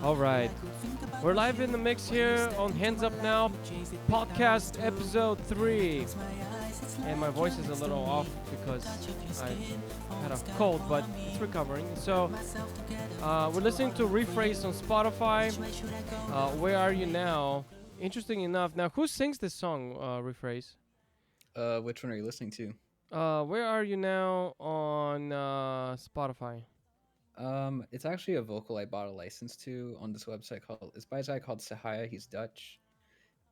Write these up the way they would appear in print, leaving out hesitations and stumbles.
All right. We're live in the mix here on Hands Up Now, podcast episode 3. And my voice is a little off because I had a cold, but it's recovering. So, we're listening to Refrays on Spotify. Where Are You Now? Interesting enough. Now, who sings this song, Refrays? Which one are you listening to? Where Are You Now on Spotify? It's actually a vocal I bought a license to on this website it's by a guy called Sahaya. He's Dutch.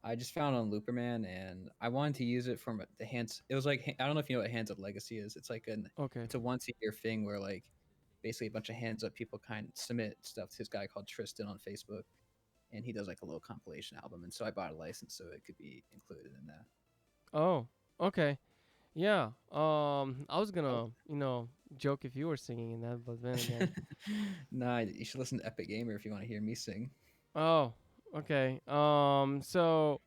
I just found it on Looperman, and I wanted to use it from the hands. It was like, I don't know if you know what Hands Up Legacy is. It's like it's a once a year thing where like basically a bunch of hands up people kind of submit stuff to this guy called Tristan on Facebook, and he does like a little compilation album. And so I bought a license so it could be included in that. Oh, okay. Yeah. I was gonna, joke if you were singing in that, but then again. Nah, you should listen to Epic Gamer if you want to hear me sing. Oh, okay. So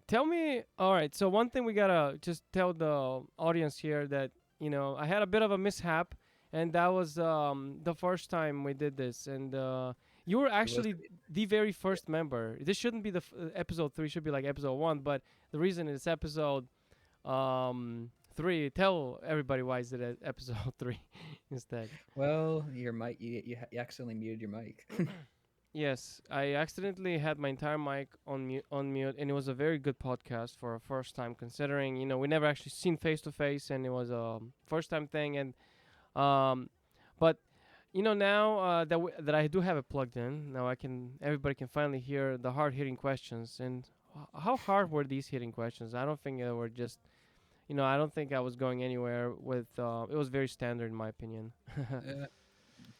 tell me. All right. So one thing we gotta just tell the audience here that I had a bit of a mishap, and that was the first time we did this, and you were actually the very first member. This shouldn't be the episode 3. Should be like episode 1, but the reason it's episode 3. Tell everybody why is it episode 3 instead. Well, your mic, you accidentally muted your mic. Yes, I accidentally had my entire mic on mute, and it was a very good podcast for a first time, considering we never actually seen face to face, and it was a first time thing. And but now that I do have it plugged in, now everybody can finally hear the hard hitting questions. And how hard were these hitting questions? I don't think they were just. I don't think I was going anywhere with. It was very standard in my opinion.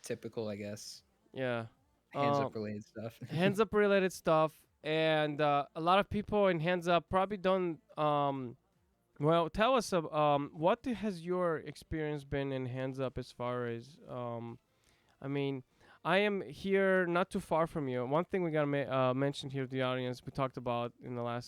Typical, I guess. Yeah. Hands up related stuff. Hands up related stuff, and a lot of people in hands up probably don't. Well, tell us. What has your experience been in hands up as far as? I mean, I am here not too far from you. One thing we gotta mention here to the audience, we talked about in our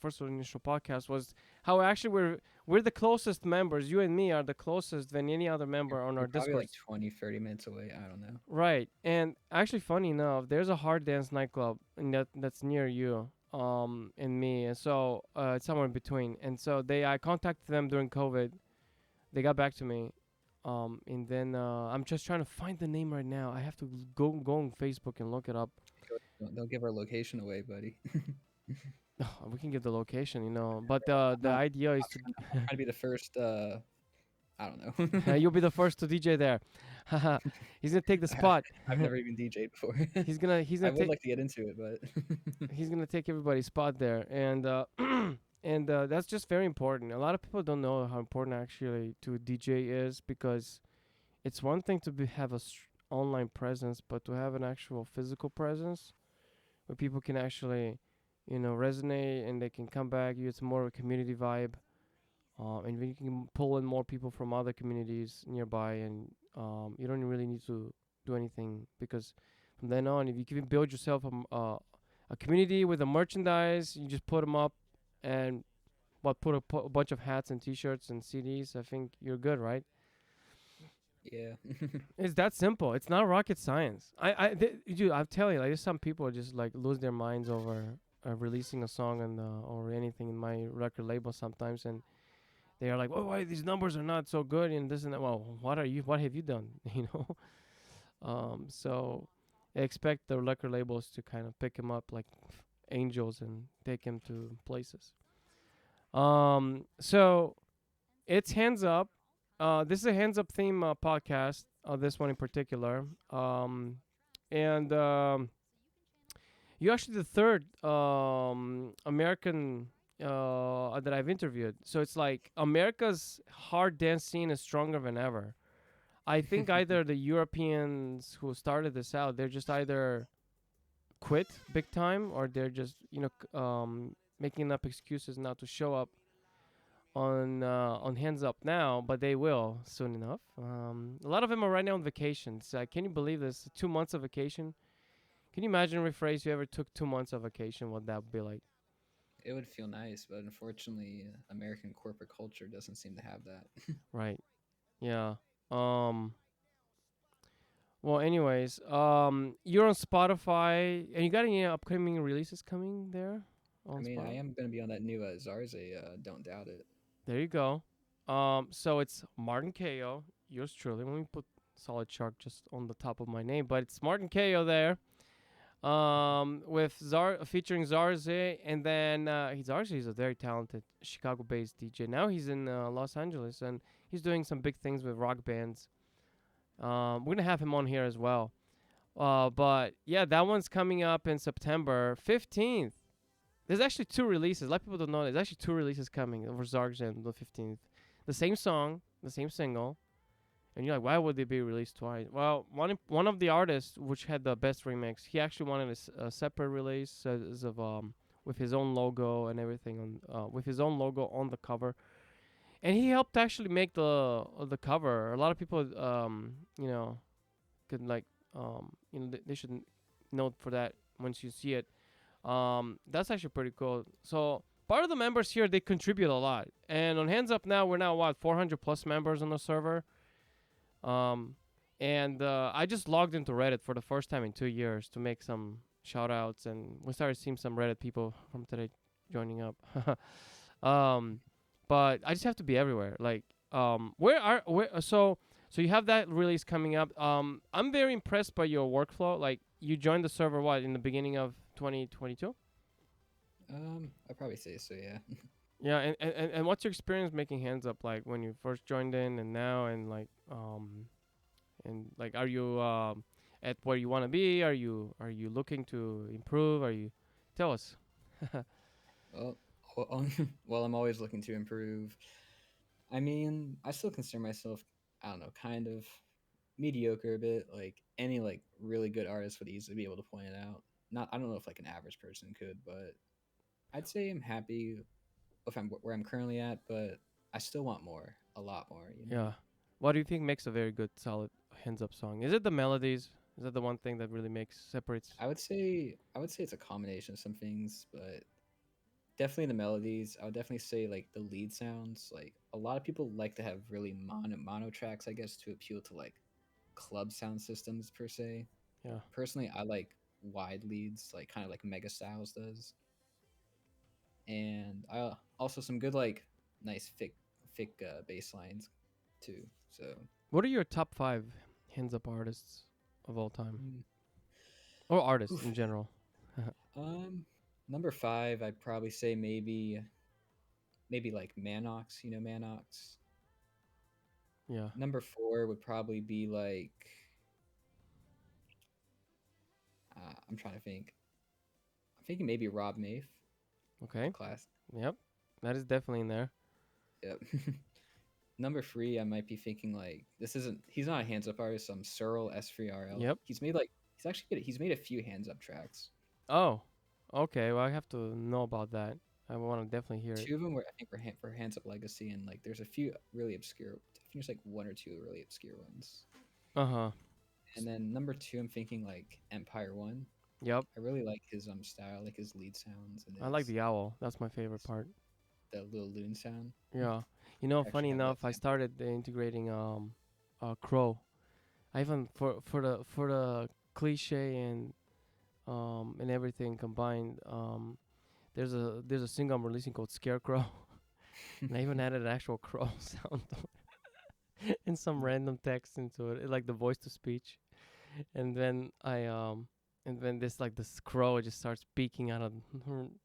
first initial podcast, was how actually we're the closest members. You and me are the closest than any other member on our Discord. Discord. Like 20, 30 minutes away. I don't know. Right. And actually, funny enough, there's a hard dance nightclub that's near you and me. And so it's somewhere in between. And so I contacted them during COVID. They got back to me. And then I'm just trying to find the name right now. I have to go on Facebook and look it up. Don't give our location away, buddy. We can give the location, but the idea is to try to be the first. I don't know. You'll be the first to DJ there. He's gonna take the spot. I've never even DJed before. He's gonna. I would like to get into it, but he's gonna take everybody's spot there, and and that's just very important. A lot of people don't know how important actually to DJ is, because it's one thing to have a online presence, but to have an actual physical presence where people can actually resonate and they can come back. It's more of a community vibe, and you can pull in more people from other communities nearby, and you don't really need to do anything, because from then on, if you can build yourself a community with a merchandise, you just put them up and put a bunch of hats and T-shirts and CDs. I think you're good, right? Yeah. It's that simple. It's not rocket science. I'm telling you, like, there's some people just like lose their minds over releasing a song or anything in my record label sometimes, and they are like, "Oh, why these numbers are not so good?" And this and that. Well, what have you done? So I expect the record labels to kind of pick him up like angels and take him to places. So it's Hands Up. This is a Hands Up theme podcast. This one in particular. And you're actually the third American that I've interviewed. So it's like America's hard dance scene is stronger than ever. I think either the Europeans who started this out, they're just either quit big time, or they're just making up excuses not to show up on Hands Up Now, but they will soon enough. A lot of them are right now on vacations. Can you believe this? 2 months of vacation. Can you imagine, Refrays, you ever took 2 months of vacation, what that would be like? it would feel nice, but unfortunately, American corporate culture doesn't seem to have that. Right. Yeah. Um. Well, anyways, you're on Spotify, and you got any upcoming releases coming there I on mean, I Spotify? am gonna be on that new Zarze. Don't doubt it. There you go. So it's Martin Ko, yours truly. Let me put solid shark just on the top of my name, but it's Martin Ko there. With featuring Zarze, and then Zarze is a very talented Chicago-based DJ. Now he's in Los Angeles, and he's doing some big things with rock bands. We're gonna have him on here as well. But yeah, that one's coming up in September 15th. There's actually two releases. A lot of people don't know. There's actually two releases coming for Zarge on the 15th. The same song, the same single. And you're like, why would they be released twice? Well, one of the artists, which had the best remix, he actually wanted a separate release as of with his own logo and everything on with his own logo on the cover. And he helped actually make the cover. A lot of people could like they should note for that once you see it. That's actually pretty cool. So part of the members here, they contribute a lot. And on Hands Up Now, we're now what 400 plus members on the server. And I just logged into Reddit for the first time in 2 years to make some shout outs, and we started seeing some Reddit people from today joining up. um, but I just have to be everywhere. Like, so you have that release coming up. I'm very impressed by your workflow. Like, you joined the server what in the beginning of 2022? I'd probably say so. Yeah. Yeah, and what's your experience making Hands Up like when you first joined in and now, and like are you at where you want to be? Are you looking to improve? Are you tell us? Well, well, I'm always looking to improve. I mean, I still consider myself, I don't know, kind of mediocre a bit. Like any like really good artist would easily be able to point it out. Not, I don't know if like an average person could, but I'd say I'm happy if I'm where I'm currently at. But I still want more, a lot more. You know. Yeah. What do you think makes a very good solid Hands Up song? Is it the melodies? Is that the one thing that really makes separates? I would say it's a combination of some things, but definitely the melodies. I would definitely say like the lead sounds. Like a lot of people like to have really mono tracks, I guess, to appeal to like club sound systems per se. Yeah. Personally, I like wide leads, like kind of like Mega Styles does, and also some good like nice thick bass lines too. So What are your top five Hands Up artists of all time, mm, or artists oof. in general? um, number five, I'd probably say maybe like Manox. You know Manox. Yeah. Number four would probably be like I'm trying to think. I'm thinking maybe Rob Mafe, Okay. class. Yep. That is definitely in there. Yep. Number three, I might be thinking like this isn't. He's not a hands up artist. Searle S3RL. Yep. He's made a few hands up tracks. Oh. Okay. Well, I have to know about that. I want to definitely hear it. Two of them were I think for hands up legacy, and like there's a few really obscure. I think there's like one or two really obscure ones. Uh huh. And then number two, I'm thinking like Empire One. Yep. I really like his style, like his lead sounds and I like his the owl. That's my favorite part. the little loon sound. Yeah. I Funny actually have that enough, I sample. started integrating crow. I even for the cliche and everything combined. There's a single I'm releasing called Scarecrow, and I even added an actual crow sound and some random text into it, like the voice to speech. And then this like this crow just starts speaking out of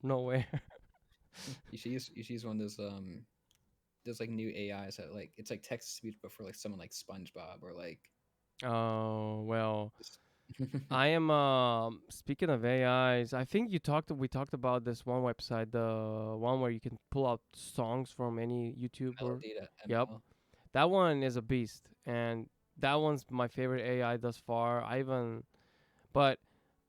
nowhere. You should use one of those like new AIs that like it's like text to speech, but for like someone like SpongeBob or like Oh well, just I am speaking of AIs. I think we talked about this one website, the one where you can pull out songs from any YouTuber. Yep, Melody.ml. that one is a beast, and that one's my favorite AI thus far. I even, but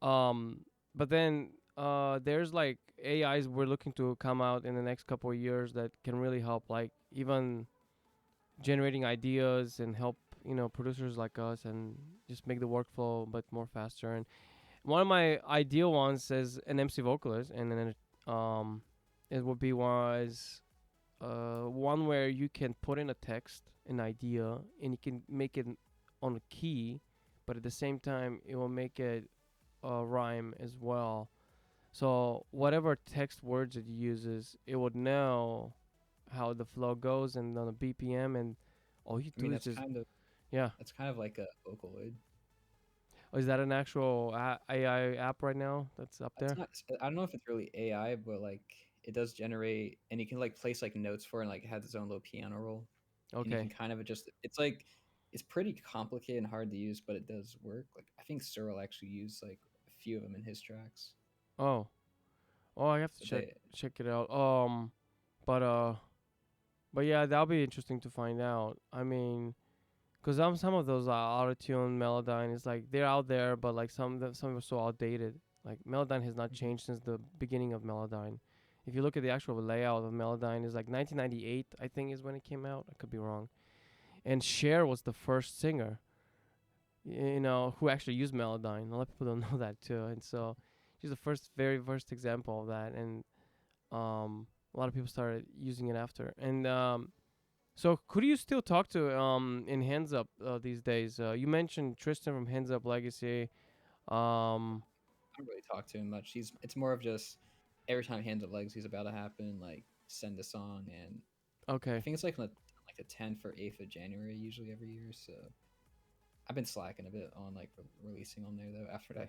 um, but then there's like AIs we're looking to come out in the next couple of years that can really help, like even generating ideas and help producers like us and just make the workflow but more faster. And one of my ideal ones is an MC vocalist, and then it would be one where you can put in a text, an idea, and you can make it on a key, but at the same time it will make it rhyme as well. So whatever text words it uses, it would know how the flow goes and on the BPM, and all you I do mean, is just yeah. that's kind of like a Vocaloid. Oh, is that an actual AI app right now that's up It's there? not. I don't know if it's really AI, but like it does generate, and you can like place like notes for, it and like it has its own little piano roll, and you can Okay. kind of adjust it. It's like it's pretty complicated and hard to use, but it does work. Like I think Cyril actually used like a few of them in his tracks. Oh, oh, I have to So check they, check it out. But but yeah, that'll be interesting to find out. I mean, cause some of those autotune Melodyne is like they're out there, but like some are so outdated. Like Melodyne has not Mhm. changed since the beginning of Melodyne. If you look at the actual layout of Melodyne, is like 1998, I think, is when it came out. I could be wrong. And Cher was the first singer, who actually used Melodyne. A lot of people don't know that too, and so she's the very first example of that. And a lot of people started using it after. And so who do you still talk to in Hands Up these days? You mentioned Tristan from Hands Up Legacy. Um, I don't really talk to him much. It's more of just every time Hands Up Legs he's about to happen, like send a song, and I okay. think it's like on the 10th or 8th of January usually every year. So I've been slacking a bit on like releasing on there though. After the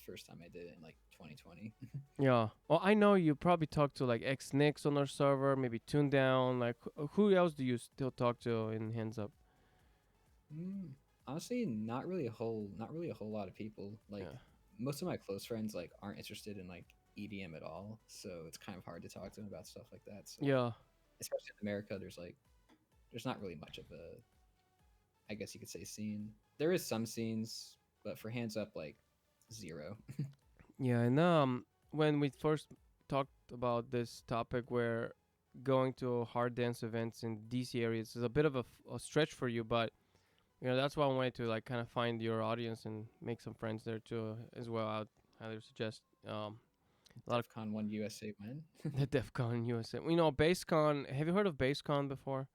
first time I did it in like 2020. Yeah. Well, I know you probably talk to like X Nix on our server, maybe Tune Down. Like, who else do you still talk to in Hands Up? Mm, honestly, not really a whole lot of people. Like Yeah. most of my close friends like aren't interested in like EDM at all, so it's kind of hard to talk to them about stuff like that. So Yeah. especially in America, there's not really much of a, I guess you could say, scene. There is some scenes, but for Hands Up, like zero. Yeah. And when we first talked about this topic, where going to hard dance events in DC areas is a bit of a stretch for you, but that's why I wanted to like kind of find your audience and make some friends there too as well. I'd highly suggest a lot of DEF CON 1 USA win. the DEF CON USA. BaseCon. Have you heard of BaseCon before?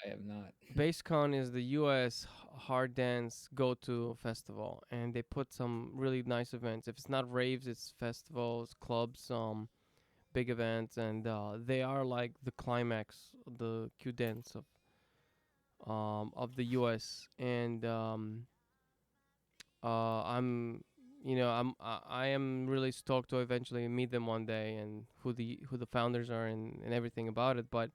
I have not. BaseCon is the US hard dance go-to festival, and they put some really nice events. If it's not raves, it's festivals, clubs, big events, and they are like the climax, the Q dance of the US. And I'm I am really stoked to eventually meet them one day, and who the founders are, and everything about it. But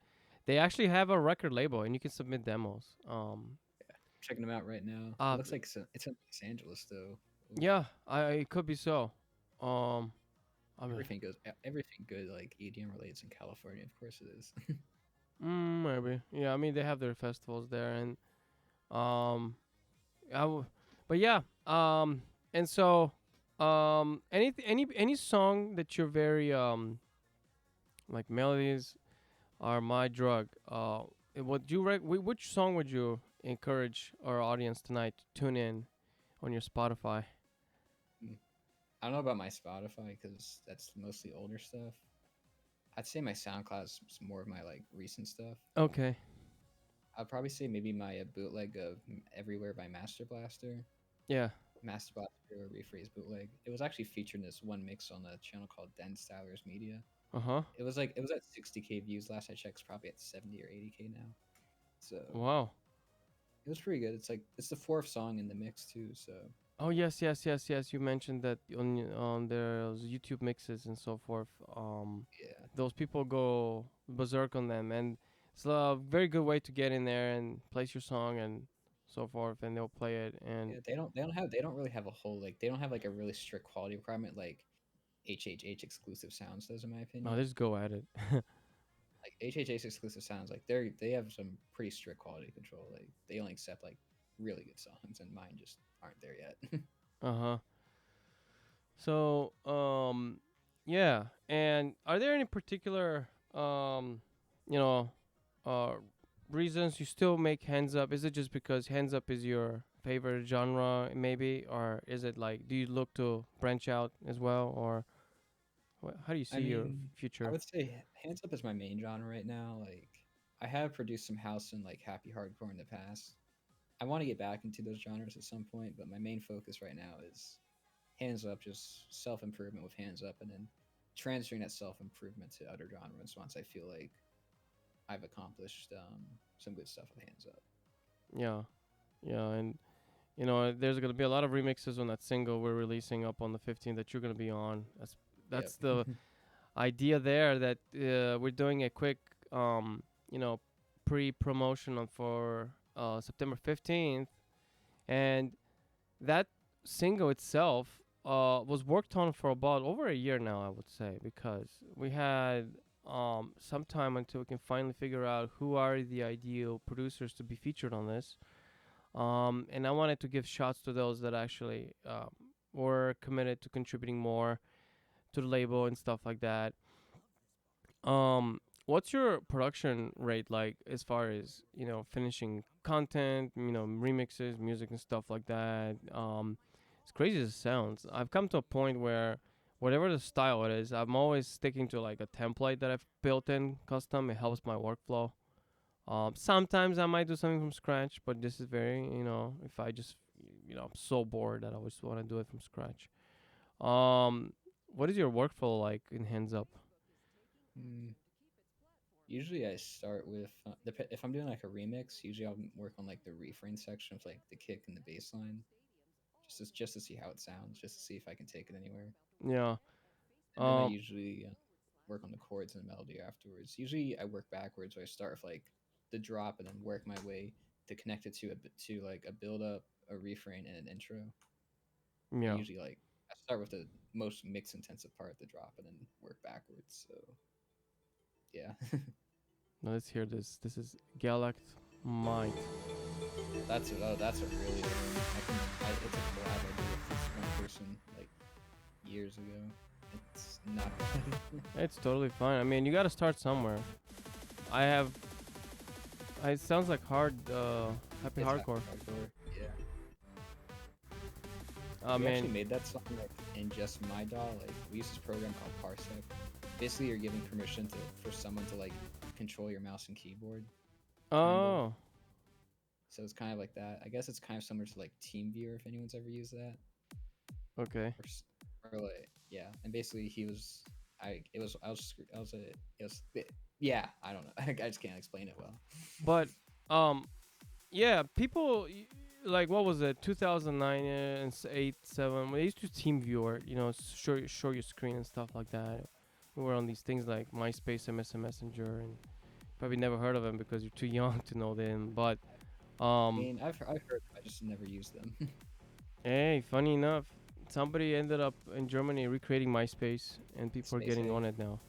they actually have a record label, and you can submit demos. Checking them out right now. It Uh, looks like it's in Los Angeles though. Oof. yeah, it could be so. Um, I mean, Everything good like EDM relates in California. Of course it is. maybe. Yeah, I mean they have their festivals there, and um, but yeah, and so any song that you're very like melodies are my drug. Would you which song would you encourage our audience tonight to tune in on your Spotify? Mm. I don't know about my Spotify because that's mostly older stuff. I'd say my SoundCloud is more of my like recent stuff. Okay. I'd probably say maybe my bootleg of Everywhere by Master Blaster. Yeah. Master Blaster or Rephrase bootleg. It was actually featured in this one mix on a channel called Den Stylers Media. Uh huh. It was at 60K views last I checked. It's probably at 70 or 80K now. So Wow. it was pretty good. It's the fourth song in the mix too. So Oh yes, yes, yes, yes. You mentioned that on their YouTube mixes and so forth. yeah, Those people go berserk on them, and it's a very good way to get in there and place your song and so forth, and they'll play it. And yeah. They don't really have a whole like they don't have like a really strict quality requirement like HHH exclusive sounds does in my no, opinion. they just go at it. Like HHH exclusive sounds like they have some pretty strict quality control. Like they only accept like really good songs, and mine just aren't there yet. Uh huh. So yeah. And are there any particular you know, uh, reasons you still make hands up? Is it just because hands up is your favorite genre, maybe, or is it like do you look to branch out as well, How do you I see your mean, I future? would say hands up is my main genre right now. Like, I have produced some house and like happy hardcore in the past. I want to get back into those genres at some point, but my main focus right now is hands up, just self improvement with hands up, and then transferring that self improvement to other genres once I feel like I've accomplished some good stuff with hands up. Yeah, yeah, and there's gonna be a lot of remixes on that single we're releasing up on the 15th that you're gonna be on. Yep. That's the idea there. That we're doing a quick, um, you know, pre-promotion for September 15th, and that single itself was worked on for about over a year now, I would say, because we had some time until we can finally figure out who are the ideal producers to be featured on this. And I wanted to give shots to those that actually were committed to contributing more to the label and stuff like that. What's your production rate like as far as finishing content, remixes, music, and stuff like that? As crazy as it sounds, I've come to a point where whatever the style it is, I'm always sticking to like a template that I've built in custom. It helps my workflow. Sometimes I might do something from scratch, but this is very, if I just, I'm so bored that I just want to do it from scratch. What is your workflow like in Hands Up? Mm, Usually I start with if I'm doing like a remix. Usually I'll work on like the refrain section of like the kick and the bass line, just to see how it sounds, just to see if I can take it anywhere. Yeah. And then I Um. usually work on the chords and the melody afterwards. Usually I work backwards. So I start with like the drop and then work my way to connect it to like a build up, a refrain, and an intro. I Yeah. usually like I start with the most mix intensive part, the drop, and then work backwards. So yeah, Now let's hear this. This is Galact Might. that's a really good one. It's a collab I did with this one person like years ago. It's not bad. It's totally fine. I mean, you gotta start somewhere. I have. It sounds like happy It's happy hardcore. hardcore. Yeah. We Man. actually made that song like in just my DAW. Like we use this program called Parsec. Basically, you're giving permission for someone to like control your mouse and keyboard, kind of. Oh. So it's kind of like that. I guess it's kind of similar to like TeamViewer if anyone's ever used that. Okay. Or like yeah. And basically, he was I was a it was yeah. I don't know. I just can't explain it well. But yeah, people like what was it, 2009 and 8, 7. When they used to TeamViewer, show your screen and stuff like that. We were on these things like MySpace, MSN Messenger, and probably never heard of them because you're too young to know them. But I um, mean, I've heard. I just never used them. hey, funny enough, somebody ended up in Germany recreating MySpace, and people are Space getting A, on it now.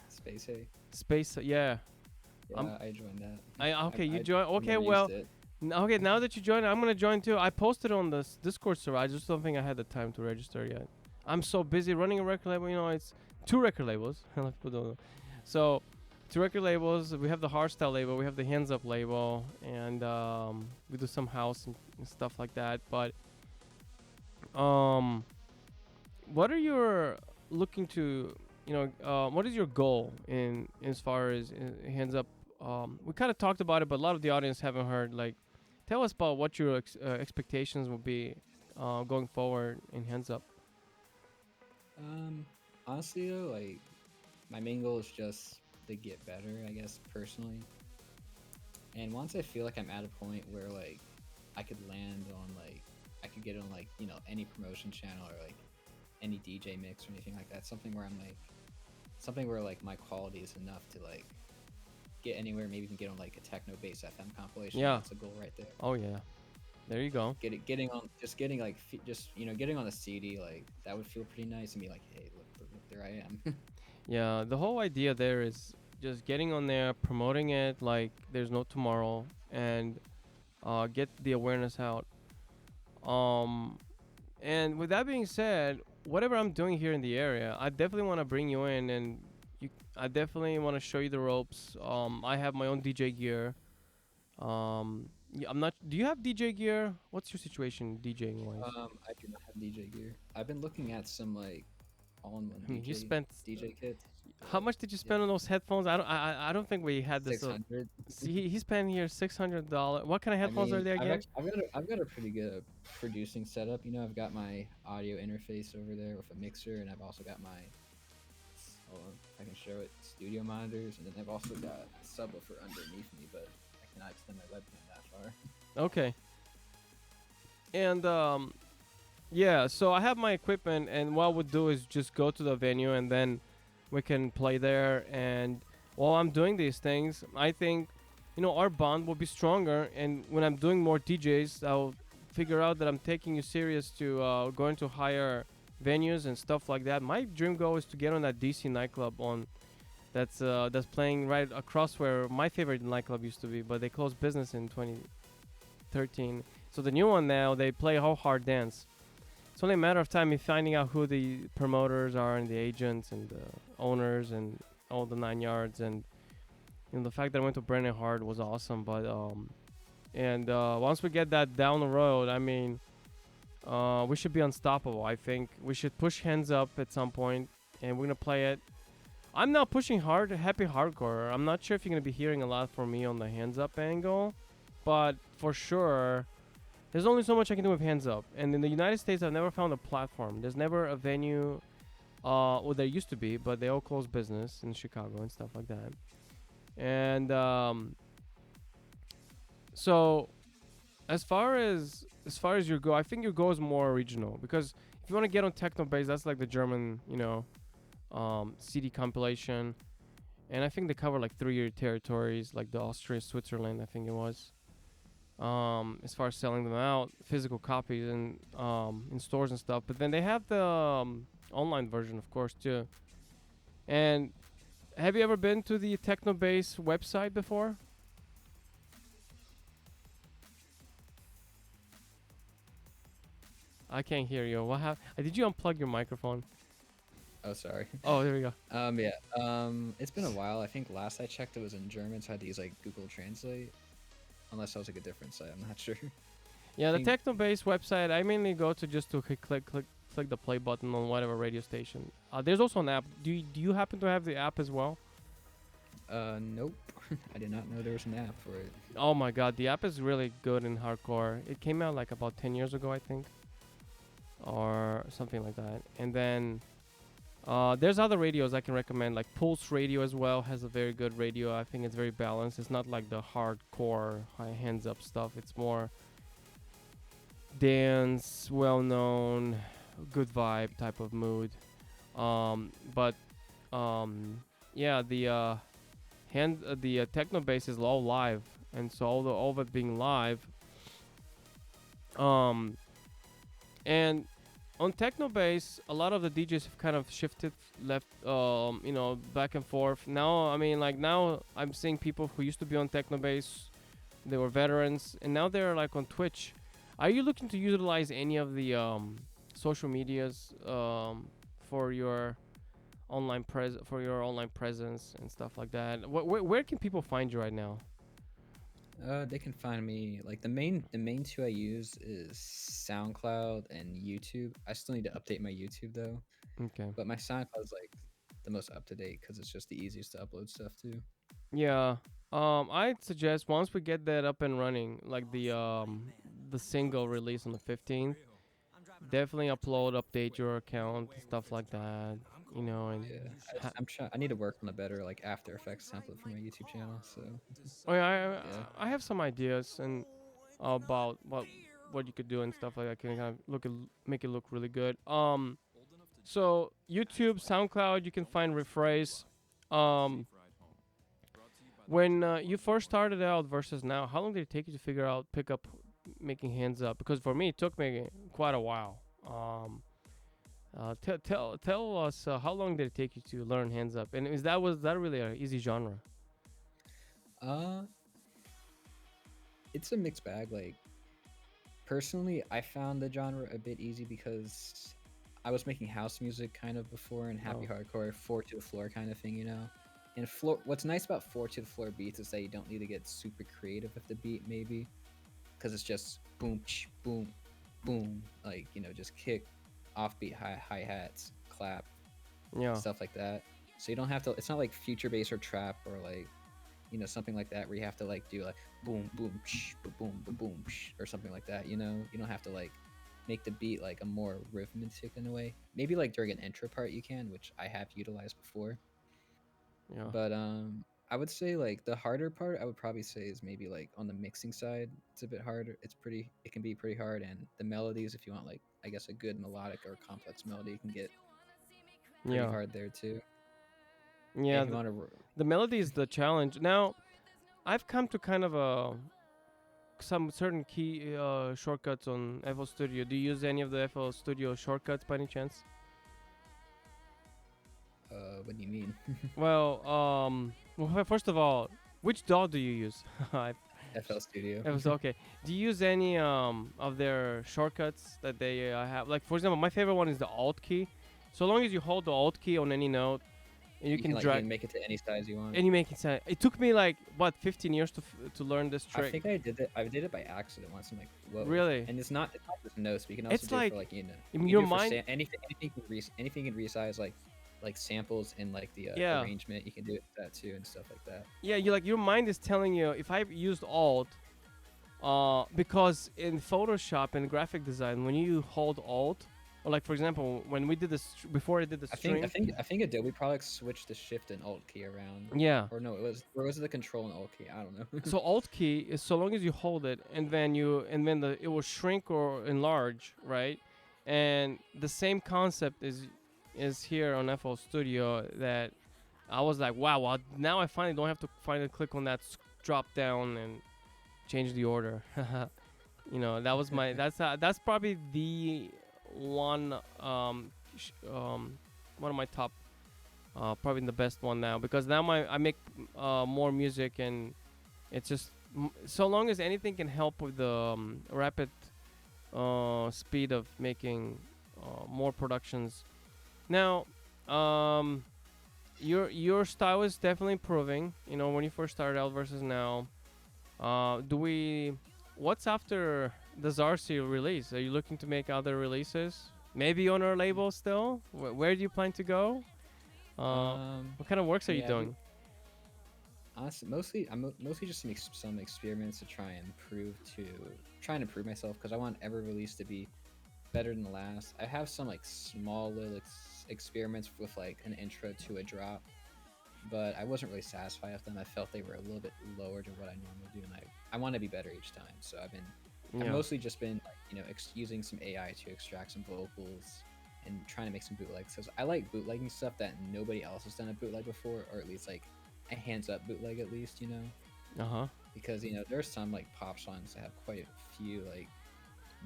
Space A. Space, yeah. Um, Yeah, I joined that. okay, you I join. Okay, never used well, it. okay. Now that you join, I'm gonna join too. I posted on the Discord server. I just don't think I had the time to register yet. I'm so busy running a record label. It's two record labels. A lot of people don't know. So, two record labels. We have the hardstyle label. We have the hands up label, and we do some house and stuff like that. But um, what are your looking to? What is your goal in as far as hands up? We kind of talked about it, but a lot of the audience haven't heard. Like, tell us about what your expectations will be going forward in hands up. Um, Honestly though, like my main goal is just to get better, I guess personally. And once I feel like I'm at a point where like I could land on like I could get on like any promotion channel or like any DJ mix or anything like that, something where like my quality is enough to like get anywhere, maybe even get on like a Technobase FM compilation. Yeah. That's a goal right there. Oh yeah. There you go. Getting on, just getting like just getting on a CD, like that would feel pretty nice and be like, hey, look there I am. Yeah. The whole idea there is just getting on there, promoting it like there's no tomorrow, and get the awareness out. Um, and with that being said, whatever I'm doing here in the area, I definitely want to bring you in, and I definitely want to show you the ropes. I have my own DJ gear. I'm not. Do you have DJ gear? What's your situation DJing wise? I do not have DJ gear. I've been looking at some like all-in-one I mean, you DJ spent DJ kits. how But much did you yeah, spend on those headphones? I don't think we had this. 600. See, he spent here $600. What kind of I headphones are mean, they again? I've got a pretty good producing setup. You know, I've got my audio interface over there with a mixer, and I've also got my, hold on, I can show it, studio monitors, and then I've also got a subwoofer underneath me, but I cannot extend my webcam that far. Okay. And yeah, so I have my equipment, and what I would do is just go to the venue, and then we can play there. And while I'm doing these things, I think, our bond will be stronger. And when I'm doing more DJs, I'll figure out that I'm taking you serious to going to higher venues and stuff like that. My dream goal is to get on that DC nightclub that's playing right across where my favorite nightclub used to be, but they closed business in 2013. So the new one now, they play How Hard Dance. It's only a matter of time in finding out who the promoters are and the agents and the owners and all the 9 yards. And the fact that I went to Brennan Hard was awesome. But once we get that down the road, I mean, we should be unstoppable. I think we should push Hands Up at some point, and we're gonna play it. I'm now pushing hard, happy hardcore. I'm not sure if you're gonna be hearing a lot from me on the Hands Up angle, but for sure, there's only so much I can do with Hands Up. And in the United States, I've never found a platform. There's never a venue. Well, there used to be, but they all closed business in Chicago and stuff like that. And so, as far as your goal, I think your goal is more regional, because if you want to get on Technobase, that's like the German, CD compilation, and I think they cover like 3 territories, like the Austria, Switzerland, I think it was. As far as selling them out, physical copies and in stores and stuff. But then they have the online version, of course, too. And have you ever been to the Technobase website before? I can't hear you. What happened? Did you unplug your microphone? Oh, sorry. Oh, there we go. Yeah. It's been a while. I think last I checked, it was in German, so I had to use like Google Translate. Unless that was like a different site, I'm not sure. Yeah, the Think- Technobase website, I mainly go to just to click the play button on whatever radio station. There's also an app. Do you happen to have the app as well? Nope. I did not know there was an app for it. Oh my god, the app is really good in hardcore. It came out like about 10 years ago, I think, or something like that. And then there's other radios I can recommend, like Pulse Radio as well has a very good radio. I think it's very balanced. It's not like the hardcore high hands up stuff. It's more dance, well known, good vibe type of mood. But yeah, the Technobase is all live, and so all of it being live, um, and on Technobase, a lot of the DJs have kind of shifted left, back and forth. Now, I mean, like now I'm seeing people who used to be on Technobase, they were veterans, and now they're like on Twitch. Are you looking to utilize any of the social medias for your online presence and stuff like that? Where can people find you right now? They can find me like the main two I use is SoundCloud and YouTube. I still need to update my YouTube though, Okay. but my SoundCloud is like the most up to date because it's just the easiest to upload stuff to. Yeah. I'd suggest once we get that up and running, like the single release on the 15th, definitely update your account, stuff like that. And Yeah, ha- I'm trying. I need to work on a better like After Effects template for my YouTube channel. So oh yeah, yeah. I have some ideas and about what you could do and stuff like that. Can kind of make it look really good. So YouTube, SoundCloud, you can find Refrays. Um, when you first started out versus now, how long did it take you to pick up making hands up? Because for me, it took me quite a while. Tell us how long did it take you to learn hands up, and was that really an easy genre? Uh, it's a mixed bag. Like personally, I found the genre a bit easy because I was making house music kind of before and happy Oh. hardcore, four to the floor kind of thing, you know. And floor, what's nice about four to the floor beats is that you don't need to get super creative with the beat, maybe, because it's just boom, boom, boom, like just kick, offbeat hi hats, clap, Yeah. stuff like that. So you don't have to. It's not like future bass or trap or like something like that where you have to like do like boom boom shh, boom boom boom shh, or something like that. You don't have to like make the beat like a more rhythmic in a way. Maybe like during an intro part you can, which I have utilized before. Yeah. But I would say like the harder part I would probably say is maybe like on the mixing side. It's a bit harder. It can be pretty hard, and the melodies, if you want like I guess a good melodic or complex melody, can get pretty Yeah. hard there too. And Yeah. if you want to, The melody is the challenge. Now, I've come to kind of some certain key shortcuts on FL Studio. Do you use any of the FL Studio shortcuts by any chance? what do you mean? Well, first of all, which DAW do you use? FL Studio. It was okay. Do you use any of their shortcuts that they have? Like for example, my favorite one is the Alt key. So long as you hold the Alt key on any note, and you can You drag can make it to any size you want. and you make it sound. It took me like what 15 years to learn this I trick. think I did it. I did it by accident once. I'm like, whoa. Really? And it's not just notes. But you can also It's do it like for like in you your can do it for mind. anything you can resize like samples in like the Yeah, arrangement. You can do it with that too and stuff like that. yeah. You like your mind is telling you if I used Alt, because in Photoshop and graphic design, when you hold Alt, or like for example, when we did this before I did the stream. I think Adobe products switched the Shift and Alt key around. Yeah. Or no, it was the Control and Alt key. I don't know. So Alt key is so long as you hold it, and then it will shrink or enlarge, right? And the same concept is here on FL Studio that I was like, wow, well, now I finally don't have to finally click on that drop down and change the order. That was my that's probably the one one of my top probably the best one now because now I make more music and it's just so long as anything can help with the rapid speed of making more productions. Now, your style is definitely improving. When you first started out versus now. What's after the Zarsi release? Are you looking to make other releases? Maybe on our label still? Where do you plan to go? What kind of works are you yeah, doing? honestly, mostly just to make some experiments to try and improve myself because I want every release to be better than the last. I have some like small little experiments with like an intro to a drop, but I wasn't really satisfied with them. I felt they were a little bit lower to what I normally do, and I want to be better each time. So I've Yeah. mostly just been like, using some AI to extract some vocals and trying to make some bootlegs. Because I like bootlegging stuff that nobody else has done a bootleg before, or at least like a hands up bootleg at least, Uh-huh. because there's some like pop songs that have quite a few like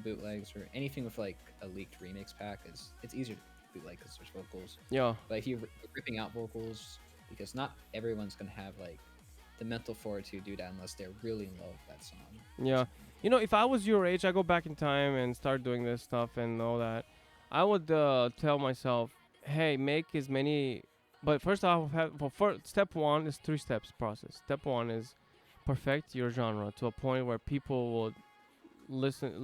bootlegs or anything with like a leaked remix pack is it's easier to bootleg because there's vocals. Yeah. But if you're ripping out vocals, because not everyone's gonna have like the mental fortitude to do that unless they're really in love with that song. Yeah. If I was your age, I go back in time and start doing this stuff and all that. I would tell myself, hey, make as many. But first, I'll have. Well, first, step one is 3 steps process. Step one is perfect your genre to a point where people will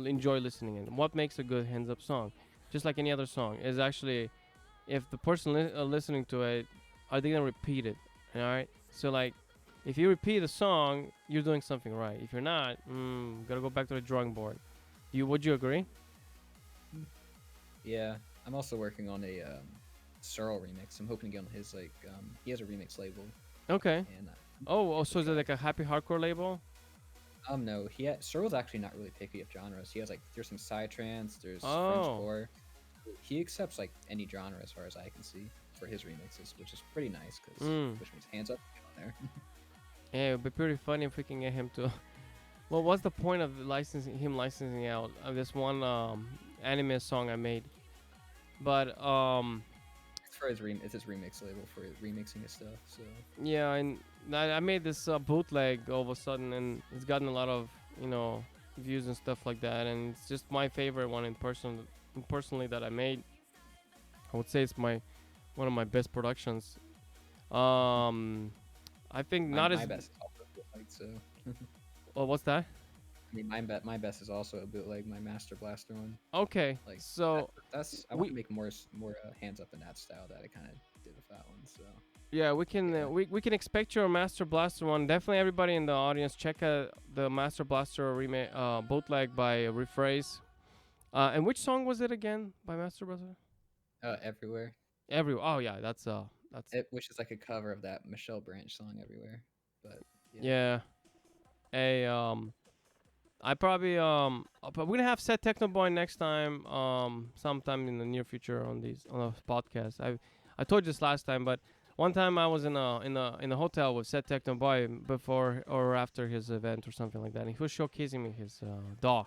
enjoy listening. And what makes a good hands up song, just like any other song, is actually if the person listening to it, are they gonna repeat it? All right. So like, if you repeat a song, you're doing something right. If you're not, gotta go back to the drawing board. Would you agree? Yeah, I'm also working on a Searle remix. I'm hoping to get on his like he has a remix label Okay. and So is it like a happy hardcore label? no, Searle's actually not really picky of genres. He has like there's some Psy-Trance, there's Oh. Frenchcore. He accepts like any genre as far as I can see for his remixes, which is pretty nice because which means hands up on there. Yeah, it would be pretty funny if we can get him to. Well, what's the point of licensing out this one anime song I made? But It's his remix label for remixing his stuff. So yeah, and I made this bootleg all of a sudden, and it's gotten a lot of views and stuff like that, and it's just my favorite one personally that I made. I would say it's one of my best productions. I think not my as. best is also a bootleg. So Well, what's that? I mean, my best is also a bootleg. My Master Blaster one. Okay, Like so that's I we want to make more hands up in that style that I kind of that one. So Yeah, we can yeah, we can expect your Master Blaster one. Definitely, everybody in the audience, check out the Master Blaster remake bootleg by Refrays. And which song was it again by Master Blaster? everywhere. Every oh yeah, that's Which is like a cover of that Michelle Branch song "Everywhere." But yeah, yeah. A I probably but we're gonna have Set Techno Boy next time sometime in the near future on these on a podcast. I told you this last time, but one time I was in a hotel with Set Techno Boy before or after his event or something like that, and he was showcasing me his DAW.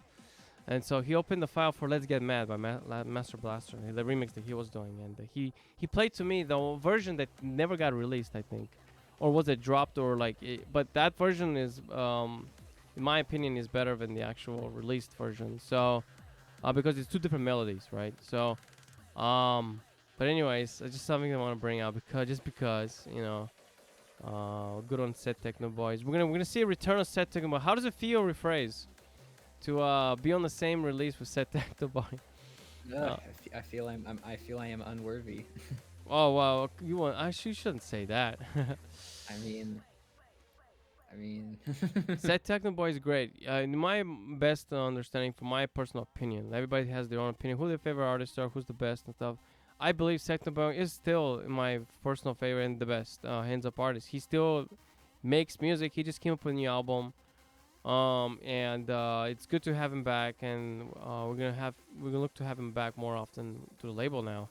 And so he opened the file for "Let's Get Mad" by Master Blaster, the remix that he was doing, and he played to me the version that never got released, I think, or was it dropped or like. But that version is, in my opinion, is better than the actual released version. So, because it's two different melodies, right? So, but anyways, it's just something I want to bring out because good on Set Techno Boys. We're gonna see a return of Set Techno Boy. How does it feel, Rephrase, to be on the same release with Set Techno Boy? ugh, Uh, I feel I feel I am unworthy. oh wow, you shouldn't say that. I mean, I mean, Set Techno Boy is great. In my best understanding, from my personal opinion, everybody has their own opinion. Who their favorite artists are, who's the best and stuff. I believe Techno Boy is still my personal favorite and the best hands up artist. He still makes music. He just came up with a new album. And it's good to have him back, and we're gonna look to have him back more often to the label now.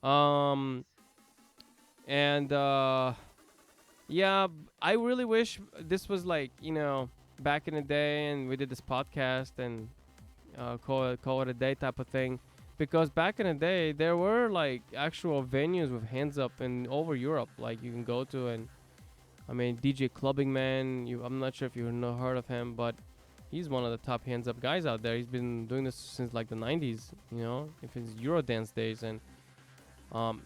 Um, and yeah, I really wish this was like back in the day, and we did this podcast and call it a day type of thing, because back in the day there were like actual venues with hands up in over Europe, like you can go to. And I mean, DJ Clubbing Man. I'm not sure if you know heard of him, but he's one of the top hands up guys out there. He's been doing this since like the 90s. If it's Eurodance days. Um,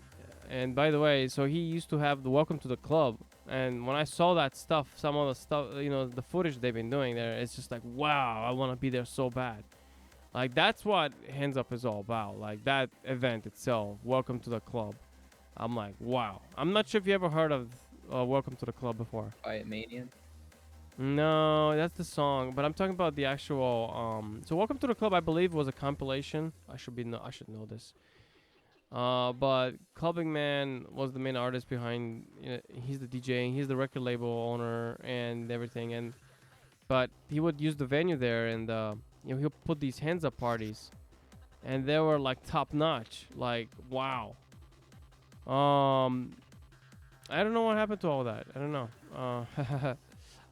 and by the way, so he used to have the Welcome to the Club. And when I saw that stuff, some of the stuff, the footage they've been doing there, it's just like, wow, I want to be there so bad. Like that's what Hands Up is all about. Like that event itself, Welcome to the Club. I'm like, wow. I'm not sure if you ever heard of Welcome to the Club before. Quiet Manian. No, that's the song, but I'm talking about the actual. So Welcome to the Club, I believe, was a compilation. I should know this. But Clubbing Man was the main artist behind. He's the DJ, he's the record label owner, and everything. But he would use the venue there, and he'll put these hands up parties, and they were like top notch. Like wow. I don't know what happened to all that. I don't know.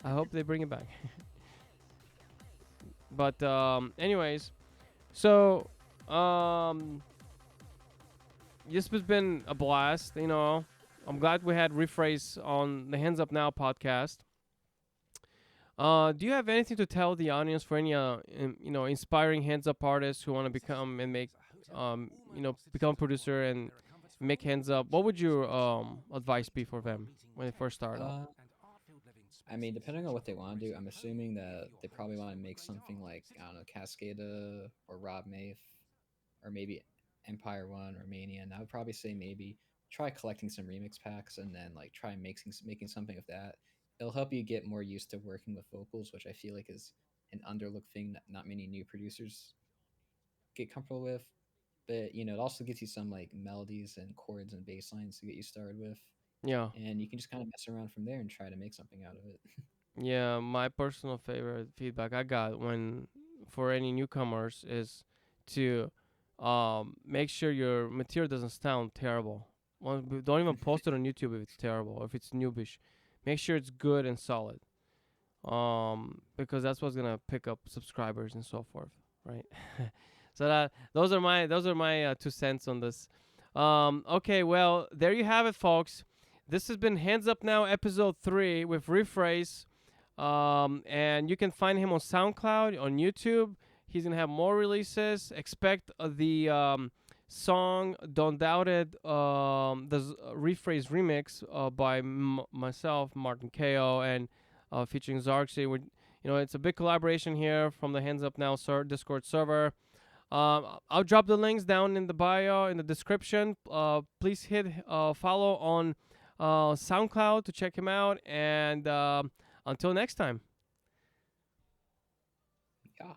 I hope they bring it back. But anyways, so this has been a blast. I'm glad we had Rephrase on the Hands Up Now podcast. Do you have anything to tell the audience for any inspiring hands up artists who want to become and make become a producer and make hands up? What would your advice be for them when they first start off? I mean, depending on what they want to do, I'm assuming that they probably want to make something like, I don't know, Cascada or Rob Maith, or maybe Empire One or Mania. And I would probably say maybe try collecting some remix packs and then like try making something of that. It'll help you get more used to working with vocals, which I feel like is an underlooked thing that not many new producers get comfortable with. But it also gives you some like melodies and chords and bass lines to get you started with, Yeah. and you can just kind of mess around from there and try to make something out of it. Yeah, my personal favorite feedback I got when for any newcomers is to make sure your material doesn't sound terrible. Don't even post it on YouTube if it's terrible, if it's noobish. Make sure it's good and solid. Because that's what's gonna pick up subscribers and so forth, right? So those are my 2 cents on this. Okay, well there you have it, folks. This has been Hands Up Now, episode 3 with Rephrase. And you can find him on SoundCloud, on YouTube. He's gonna have more releases. Expect the song "Don't Doubt It," the Rephrase remix by myself, Martin Ko, and featuring Zarxy. It's a big collaboration here from the Hands Up Now Discord server. I'll drop the links down in the bio, in the description. Please hit follow on SoundCloud to check him out. And until next time. Yeah.